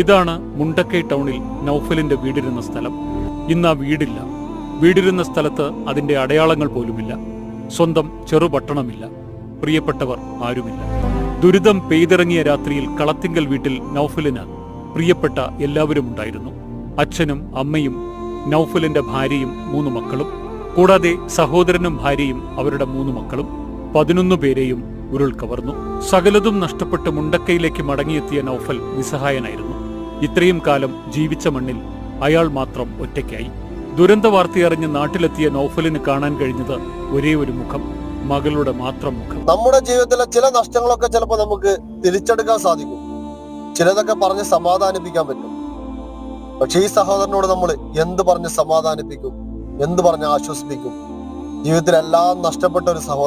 ഇതാണ് മുണ്ടക്കൈ ടൗണിൽ നൗഫലിന്റെ വീടിരുന്ന സ്ഥലം. ഇന്ന് ആ വീടില്ല. വീടിരുന്ന സ്ഥലത്ത് അതിന്റെ അടയാളങ്ങൾ പോലുമില്ല. സ്വന്തം ചെറുപട്ടണമില്ല. പ്രിയപ്പെട്ടവർ ആരുമില്ല. ദുരിതം പെയ്തിറങ്ങിയ രാത്രിയിൽ കളത്തിങ്കൽ വീട്ടിൽ നൗഫലിന് പ്രിയപ്പെട്ട എല്ലാവരും ഉണ്ടായിരുന്നു. അച്ഛനും അമ്മയും നൗഫലിന്റെ ഭാര്യയും 3 മക്കളും, കൂടാതെ സഹോദരനും ഭാര്യയും അവരുടെ 3 മക്കളും. 11 പേരെയും ഉരുൾ കവർന്നു. സകലതും നഷ്ടപ്പെട്ട് മുണ്ടക്കൈയിലേക്ക് മടങ്ങിയെത്തിയ നൗഫൽ നിസ്സഹായനായിരുന്നു. ഇത്രയും കാലം ജീവിച്ച മണ്ണിൽ അയാൾ മാത്രം ഒറ്റയ്ക്കായി. ദുരന്ത വാർത്തയറിഞ്ഞ് നാട്ടിലെത്തിയ നൗഫലിന് കാണാൻ കഴിഞ്ഞത് ഒരേ ഒരു മുഖം, മകളുടെ മാത്രം മുഖം. നമ്മുടെ ജീവിതത്തിലെ ചില നഷ്ടങ്ങളൊക്കെ ചിലപ്പോൾ നമുക്ക് തിരിച്ചെടുക്കാൻ സാധിക്കും, ചിലതൊക്കെ പറഞ്ഞ് സമാധാനിപ്പിക്കാൻ പറ്റും. പക്ഷെ ഈ സഹോദരനോട് നമ്മൾ എന്ത് പറഞ്ഞ് സമാധാനിപ്പിക്കും, എന്ത് പറഞ്ഞ് ആശ്വസിപ്പിക്കും? ജീവിതത്തിലെല്ലാം നഷ്ടപ്പെട്ട ഒരു സഹോദരൻ.